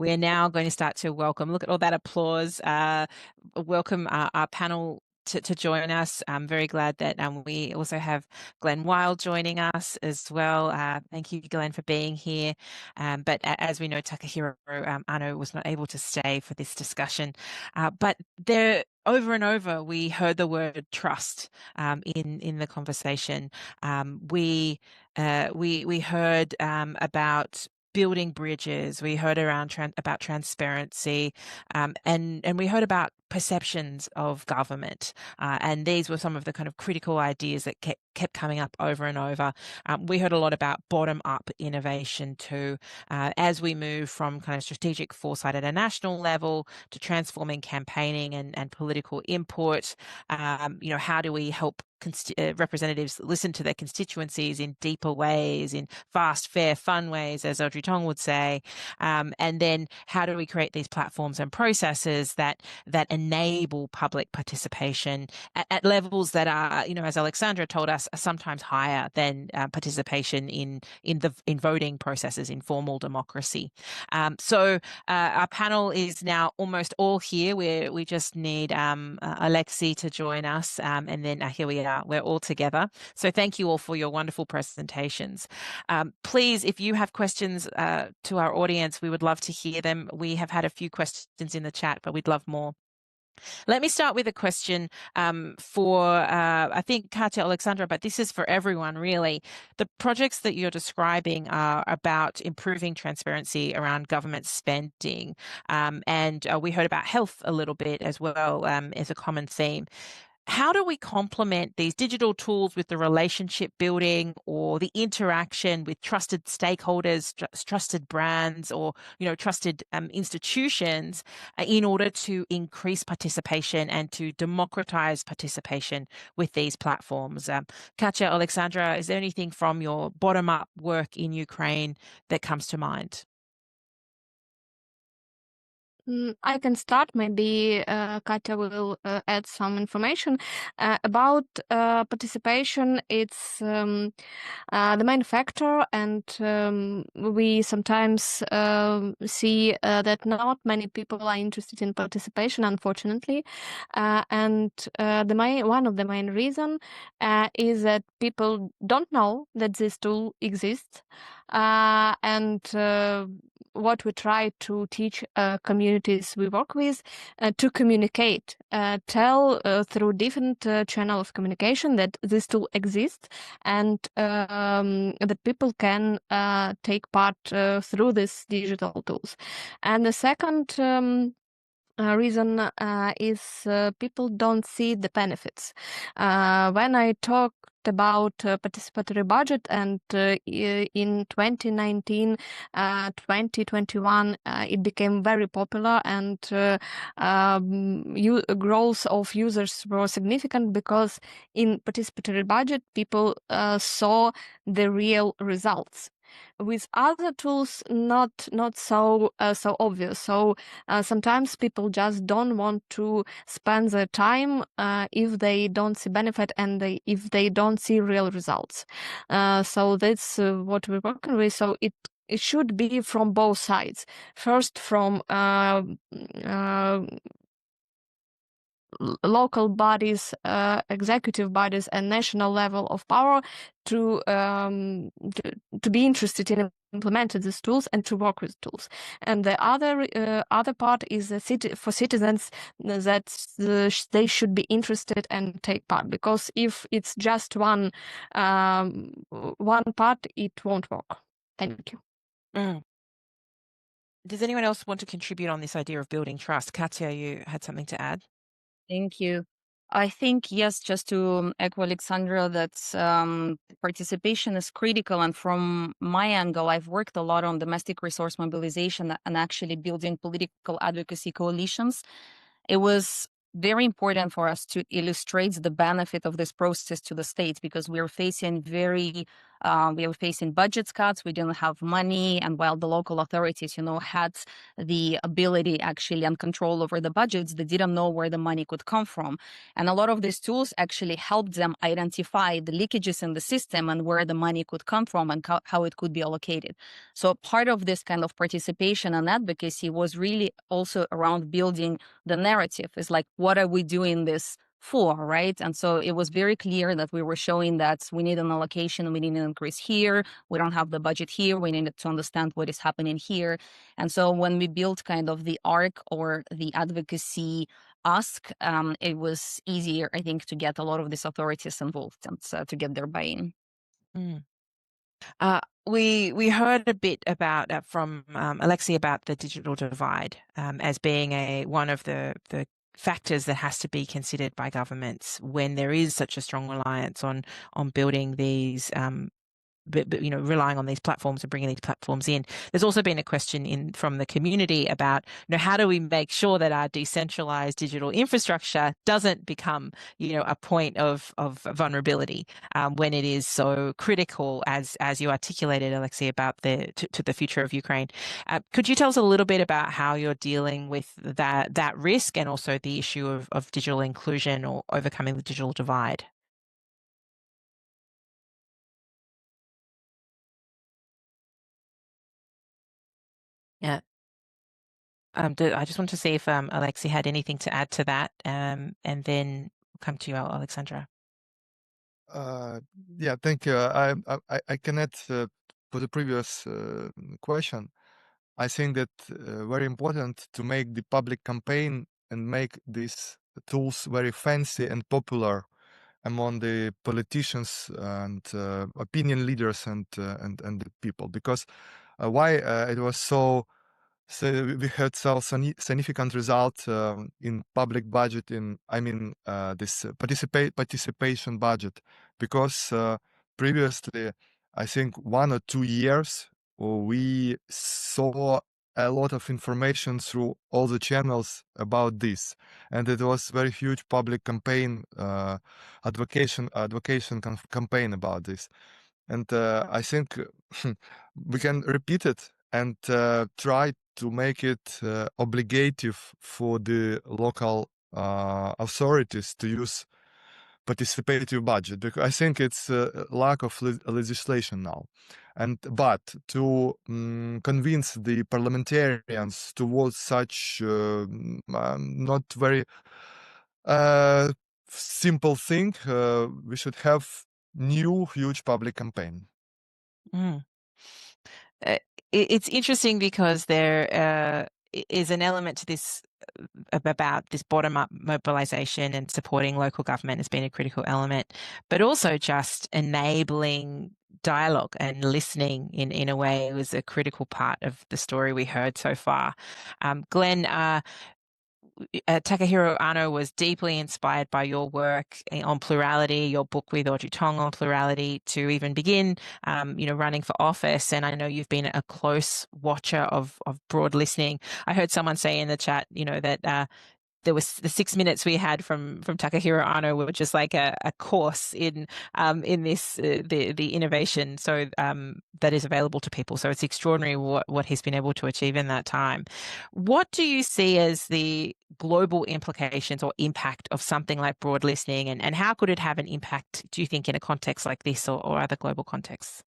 we're now going to start to welcome, look at all that applause, welcome our panel to join us. I'm very glad that we also have Glen Weyl joining us as well. Thank you, Glen, for being here. But as we know, Takahiro Anno was not able to stay for this discussion. But there, over and over, we heard the word trust in the conversation. We heard about building bridges. We heard about transparency, and we heard about perceptions of government. And these were some of the kind of critical ideas that kept coming up over and over. We heard a lot about bottom-up innovation too, as we move from kind of strategic foresight at a national level to transforming campaigning and political input. How do we help representatives listen to their constituencies in deeper ways, in fast, fair, fun ways, as Audrey Tong would say, and then how do we create these platforms and processes that enable public participation at levels that are, as Oleksandra told us, are sometimes higher than participation in voting processes in formal democracy. So our panel is now almost all here. We just need Oleksii to join us, and then here we are. We're all together. So thank you all for your wonderful presentations. Please, if you have questions to our audience, we would love to hear them. We have had a few questions in the chat, but we'd love more. Let me start with a question for, I think, Katia, Oleksandra, but this is for everyone, really. The projects that you're describing are about improving transparency around government spending. And we heard about health a little bit as well as a common theme. How do we complement these digital tools with the relationship building or the interaction with trusted stakeholders, trusted brands, or trusted institutions in order to increase participation and to democratize participation with these platforms? Katia, Oleksandra, is there anything from your bottom-up work in Ukraine that comes to mind? I can start. Maybe Katia will add some information about participation. It's the main factor, and we sometimes see that not many people are interested in participation, unfortunately. And one of the main reasons is that people don't know that this tool exists, and what we try to teach communities we work with to communicate, tell through different channels of communication that this tool exists, and that people can take part through these digital tools. And the second reason is people don't see the benefits. When I talked about participatory budget, and in 2019, 2021, it became very popular, and growth of users were significant because in participatory budget, people saw the real results. With other tools, not so obvious. So sometimes people just don't want to spend their time if they don't see benefit and if they don't see real results. So that's what we're working with. So it should be from both sides. First, from local bodies, executive bodies, and national level of power to be interested in implementing these tools and to work with tools. And the other part is for citizens, that they should be interested and take part, because if it's just one part, it won't work. Thank you. Does anyone else want to contribute on this idea of building trust? Katia, you had something to add? Thank you. I think, yes, just to echo Oleksandra, that participation is critical. And from my angle, I've worked a lot on domestic resource mobilization and actually building political advocacy coalitions. It was very important for us to illustrate the benefit of this process to the states, because we're facing very We were facing budget cuts. We didn't have money. And while the local authorities, had the ability actually and control over the budgets, they didn't know where the money could come from. And a lot of these tools actually helped them identify the leakages in the system and where the money could come from and how it could be allocated. So part of this kind of participation and advocacy was really also around building the narrative. It's like, what are we doing this for, right? And so it was very clear that we were showing that we need an allocation, we need an increase here, we don't have the budget here, we needed to understand what is happening here. And so when we built kind of the arc or the advocacy ask, it was easier, I think, to get a lot of these authorities involved and to get their buy-in. Mm. We heard a bit about from Oleksii about the digital divide as being one of the factors that has to be considered by governments when there is such a strong reliance on building these relying on these platforms and bringing these platforms in. There's also been a question from the community about, how do we make sure that our decentralized digital infrastructure doesn't become, a point of vulnerability when it is so critical, as you articulated, Oleksii, about to the future of Ukraine. Could you tell us a little bit about how you're dealing with that risk and also the issue of digital inclusion or overcoming the digital divide? Yeah. I just want to see if Oleksii had anything to add to that, and then come to you, Oleksandra. Yeah, thank you. I can add for the previous question. I think that very important to make the public campaign and make these tools very fancy and popular among the politicians and opinion leaders and the people, because why it was so we had so significant result in public budget this participation budget, because previously, I think 1 or 2 years, we saw a lot of information through all the channels about this, and it was very huge public campaign, advocation campaign about this, and I think we can repeat it and try to make it obligative for the local authorities to use participative budget, because I think it's a lack of legislation now. But to convince the parliamentarians towards such not very simple thing, we should have new huge public campaign. Mm. It's interesting because there is an element to this about this bottom-up mobilization, and supporting local government has been a critical element, but also just enabling dialogue and listening in a way was a critical part of the story we heard so far. Glen, Takahiro Anno was deeply inspired by your work on plurality, your book with Audrey Tong on plurality, to even begin, running for office. And I know you've been a close watcher of broad listening. I heard someone say in the chat, that there was the 6 minutes we had from Takahiro Anno were just like a course in this the innovation that is available to people. So it's extraordinary what he's been able to achieve in that time. What do you see as the global implications or impact of something like broad listening, and how could it have an impact, do you think, in a context like this or other global contexts?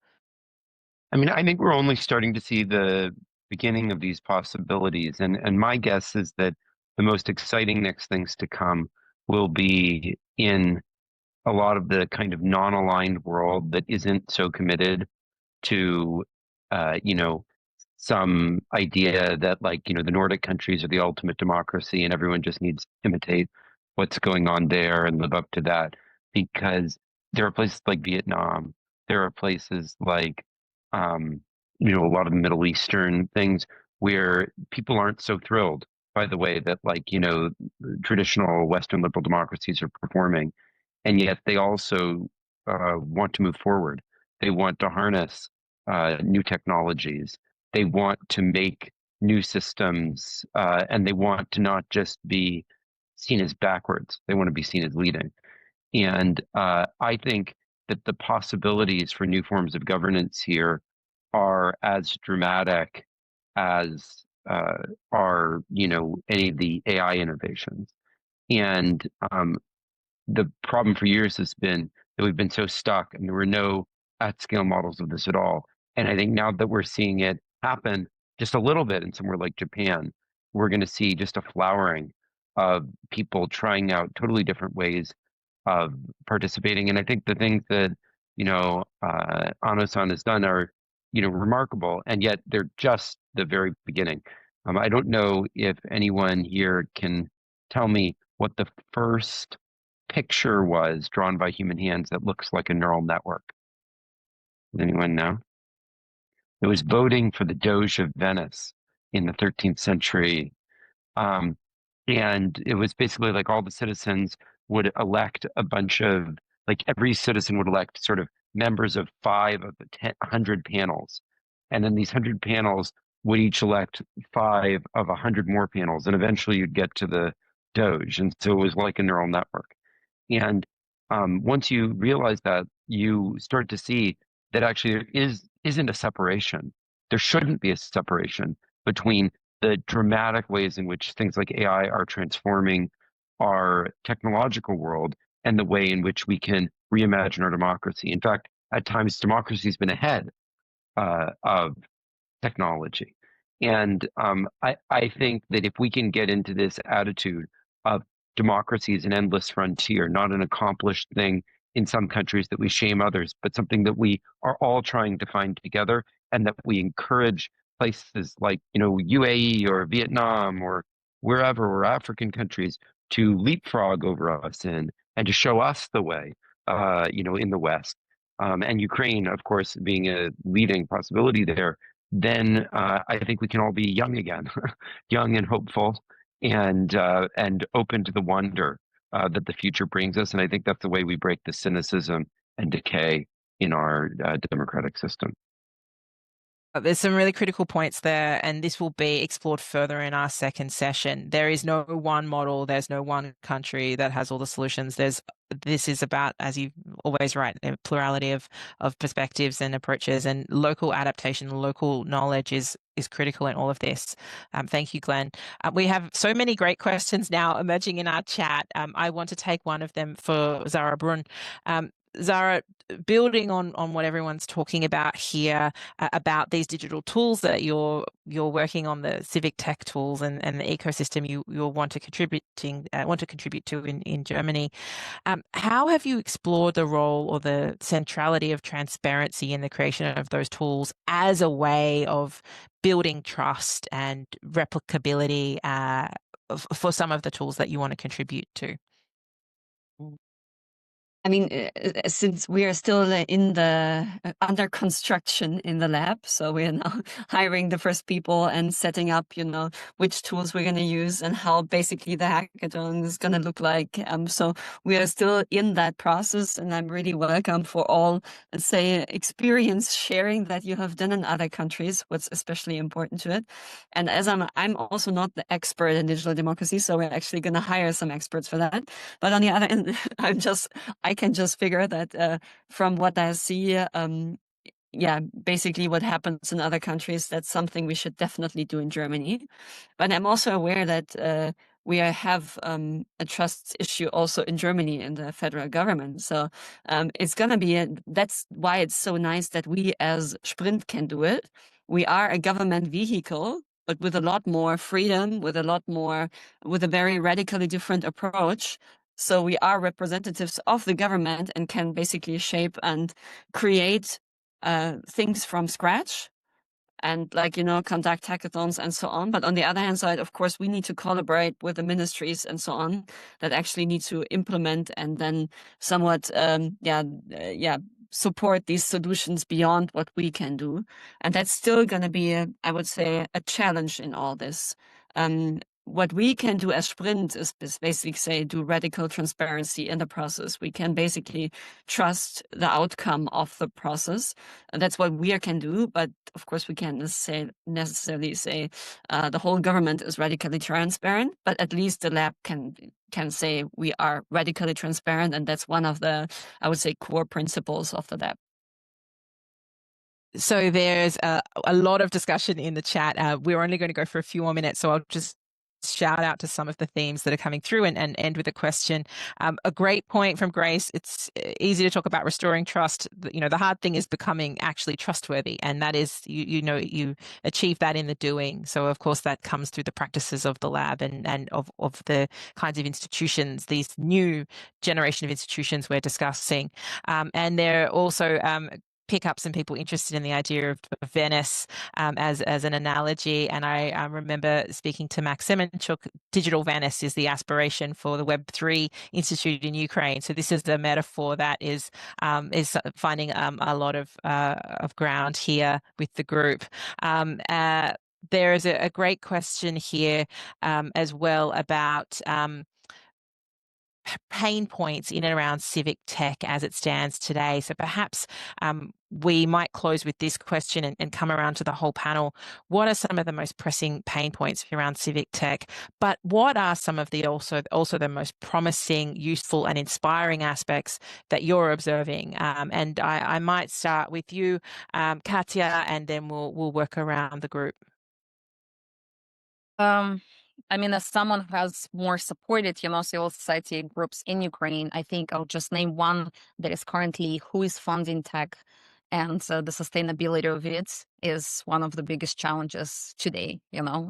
I mean, I think we're only starting to see the beginning of these possibilities, and my guess is that the most exciting next things to come will be in a lot of the kind of non-aligned world that isn't so committed to, some idea that, like, the Nordic countries are the ultimate democracy and everyone just needs to imitate what's going on there and live up to that. Because there are places like Vietnam, there are places like, a lot of the Middle Eastern things where people aren't so thrilled by the way that, like, traditional Western liberal democracies are performing. And yet they also want to move forward. They want to harness new technologies. They want to make new systems, and they want to not just be seen as backwards. They want to be seen as leading. And I think that the possibilities for new forms of governance here are as dramatic as are, any of the AI innovations. And the problem for years has been that we've been so stuck and there were no at-scale models of this at all. And I think now that we're seeing it happen just a little bit in somewhere like Japan, we're going to see just a flowering of people trying out totally different ways of participating. And I think the things that, Ano-san has done are, remarkable, and yet they're just the very beginning. I don't know if anyone here can tell me what the first picture was drawn by human hands that looks like a neural network. Does anyone know? It was voting for the Doge of Venice in the 13th century. And it was basically like all the citizens would elect a bunch of, like every citizen would elect sort of members of 5 of the 100 panels. And then these 100 panels would each elect 5 of 100 more panels. And eventually you'd get to the Doge. And so it was like a neural network. And once you realize that, you start to see that actually there isn't a separation. There shouldn't be a separation between the dramatic ways in which things like AI are transforming our technological world and the way in which we can reimagine our democracy. In fact, at times, democracy has been ahead of technology. And I think that if we can get into this attitude of democracy is an endless frontier, not an accomplished thing in some countries that we shame others, but something that we are all trying to find together, and that we encourage places like, UAE or Vietnam or wherever, or African countries, to leapfrog over us and to show us the way, in the West. And Ukraine, of course, being a leading possibility there, then I think we can all be young again, young and hopeful, and open to the wonder that the future brings us. And I think that's the way we break the cynicism and decay in our democratic system. There's some really critical points there, and this will be explored further in our second session. There is no one model, there's no one country that has all the solutions. This is about, as you always write, a plurality of perspectives and approaches, and local adaptation, local knowledge is critical in all of this. Thank you, Glen. We have so many great questions now emerging in our chat. I want to take one of them for Zarah Bruhn. Zarah, building on what everyone's talking about here, about these digital tools that you're working on, the civic tech tools and the ecosystem you'll want to contribute to in Germany. How have you explored the role or the centrality of transparency in the creation of those tools as a way of building trust and replicability for some of the tools that you want to contribute to? I mean, since we are still in the under construction in the lab, so we are now hiring the first people and setting up, which tools we're going to use and how basically the hackathon is going to look like. So we are still in that process, and I'm really welcome for all, let's say, experience sharing that you have done in other countries, what's especially important to it. And as I'm also not the expert in digital democracy, so we're actually going to hire some experts for that. But on the other end, I can just figure that from what I see, basically what happens in other countries, that's something we should definitely do in Germany. But I'm also aware that we have a trust issue also in Germany in the federal government. So it's going to be, that's why it's so nice that we as SPRIN-D can do it. We are a government vehicle, but with a lot more freedom, with a very radically different approach. So we are representatives of the government and can basically shape and create things from scratch and conduct hackathons and so on. But on the other hand side, of course, we need to collaborate with the ministries and so on that actually need to implement and then somewhat, support these solutions beyond what we can do. And that's still going to be, I would say, a challenge in all this. what we can do as SPRIN-D is basically say do radical transparency in the process. We can basically trust the outcome of the process. And that's what we can do. But of course, we can't necessarily say the whole government is radically transparent. But at least the lab can say we are radically transparent, and that's one of the, I would say, core principles of the lab. So there's a lot of discussion in the chat. We're only going to go for a few more minutes, so I'll just shout out to some of the themes that are coming through and end with a question. A great point from Grace. It's easy to talk about restoring trust. The hard thing is becoming actually trustworthy, and that is you achieve that in the doing. So of course that comes through the practices of the lab and of the kinds of institutions, these new generation of institutions we're discussing. And they're also pick up some people interested in the idea of Venice as an analogy. And I remember speaking to Max Semenchuk. Digital Venice is the aspiration for the Web3 Institute in Ukraine. So this is the metaphor that is finding a lot of ground here with the group. There is a great question here as well about pain points in and around civic tech as it stands today. So perhaps we might close with this question and come around to the whole panel. What are some of the most pressing pain points around civic tech? But what are some of the also the most promising, useful and inspiring aspects that you're observing? And I might start with you, Katia, and then we'll work around the group. I mean, as someone who has more supported, civil society groups in Ukraine, I think I'll just name one that is currently who is funding tech, and the sustainability of it is one of the biggest challenges today,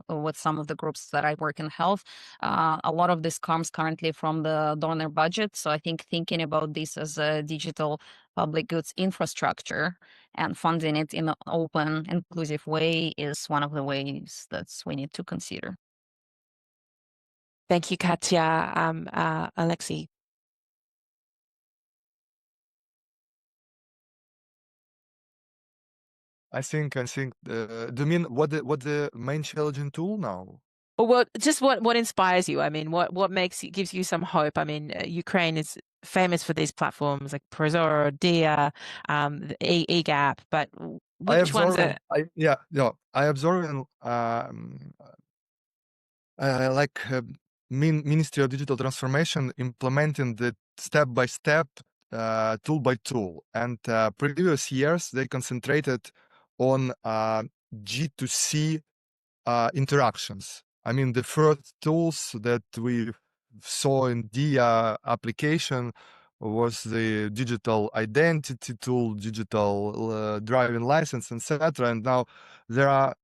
with some of the groups that I work in health. A lot of this comes currently from the donor budget. So I think thinking about this as a digital public goods infrastructure and funding it in an open, inclusive way is one of the ways that we need to consider. Thank you, Katia. Oleksii. I think. Do you mean what the main challenging tool now? Well, just what inspires you? I mean, what gives you some hope? I mean, Ukraine is famous for these platforms like Prozor, Dia, eGap, but which ones are? I observe Ministry of Digital Transformation implementing the step by step, tool by tool, and previous years they concentrated on G2C interactions. I mean, the first tools that we saw in Dia application was the digital identity tool, digital driving license, etc. And now there are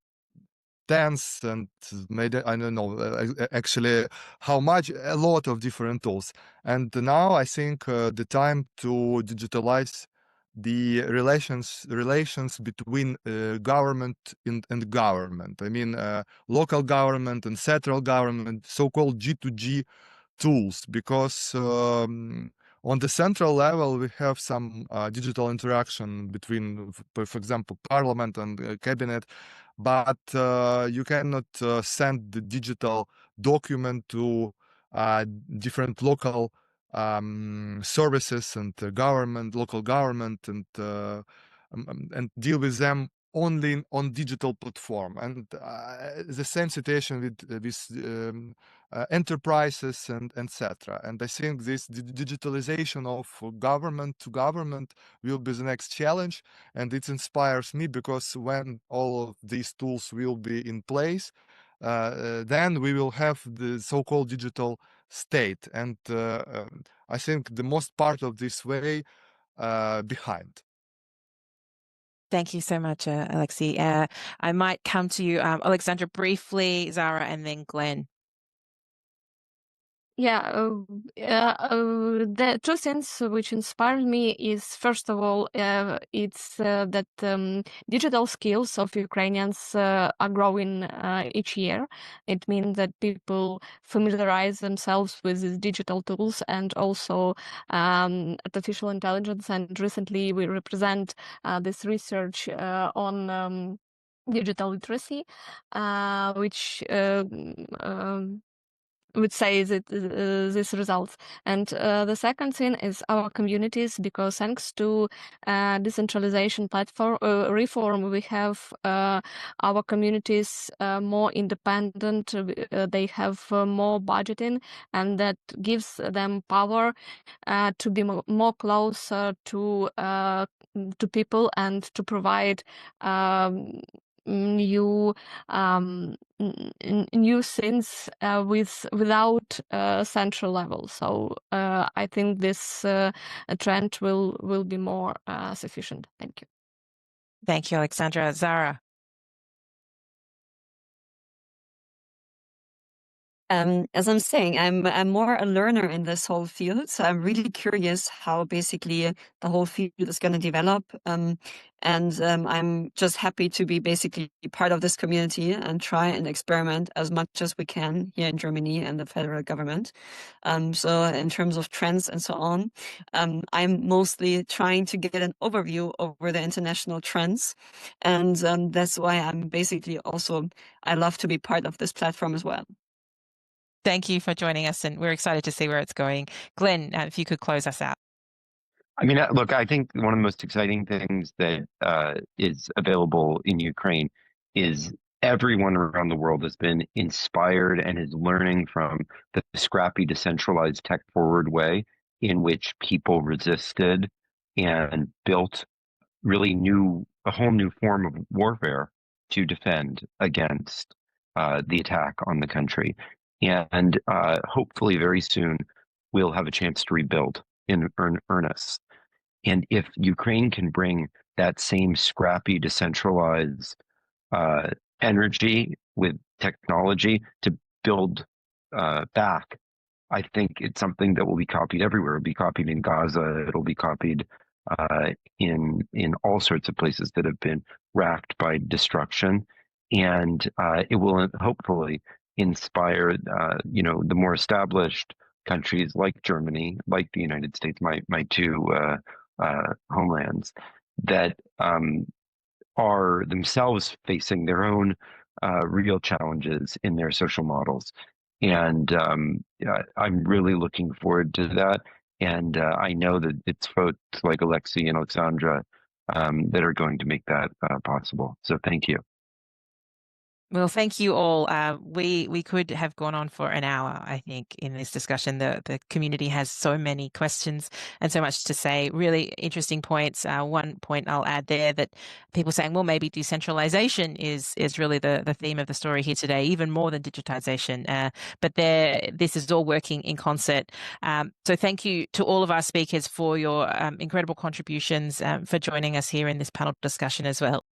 tens and maybe, I don't know, actually how much, a lot of different tools. And now I think the time to digitalize the relations between government and government. I mean, local government and central government, so-called G2G tools, because on the central level, we have some digital interaction between, for example, parliament and cabinet, but you cannot send the digital document to different local services and local government, and deal with them only on digital platform. And the same situation with enterprises and etc. And I think this digitalization of government to government will be the next challenge, and it inspires me because when all of these tools will be in place, then we will have the so-called digital state, and I think the most part of this way behind. Thank you so much, Oleksii. I might come to you, Oleksandra, briefly, Zarah, and then Glen. The two things which inspire me is, first of all, it's that digital skills of Ukrainians are growing each year. It means that people familiarize themselves with these digital tools and also artificial intelligence. And recently we represent this research on digital literacy, which would say that these results. And the second thing is our communities, because thanks to decentralization platform reform, we have our communities more independent. They have more budgeting, and that gives them power to be more closer to people and to provide new things without central level. So I think this trend will be more sufficient. Thank you. Thank you, Oleksandra. Zarah. As I'm saying, I'm more a learner in this whole field, so I'm really curious how basically the whole field is going to develop. And I'm just happy to be basically part of this community and try and experiment as much as we can here in Germany and the federal government. So in terms of trends and so on, I'm mostly trying to get an overview over the international trends. And that's why I'm basically also, I love to be part of this platform as well. Thank you for joining us, and we're excited to see where it's going. Glen, if you could close us out. I mean, look, I think one of the most exciting things that is available in Ukraine is everyone around the world has been inspired and is learning from the scrappy, decentralized, tech-forward way in which people resisted and built really a whole new form of warfare to defend against the attack on the country. And hopefully very soon we'll have a chance to rebuild in earnest. And if Ukraine can bring that same scrappy, decentralized energy with technology to build back, I think it's something that will be copied everywhere. It'll be copied in Gaza. It'll be copied in all sorts of places that have been racked by destruction. And it will hopefully inspire, the more established countries like Germany, like the United States, my two homelands, that are themselves facing their own real challenges in their social models. And I'm really looking forward to that. And I know that it's folks like Oleksii and Oleksandra that are going to make that possible. So thank you. Well, thank you all. We could have gone on for an hour, I think, in this discussion. The community has so many questions and so much to say. Really interesting points. One point I'll add there, that people saying, well, maybe decentralization is really the theme of the story here today, even more than digitization. But this is all working in concert. So thank you to all of our speakers for your incredible contributions, for joining us here in this panel discussion as well.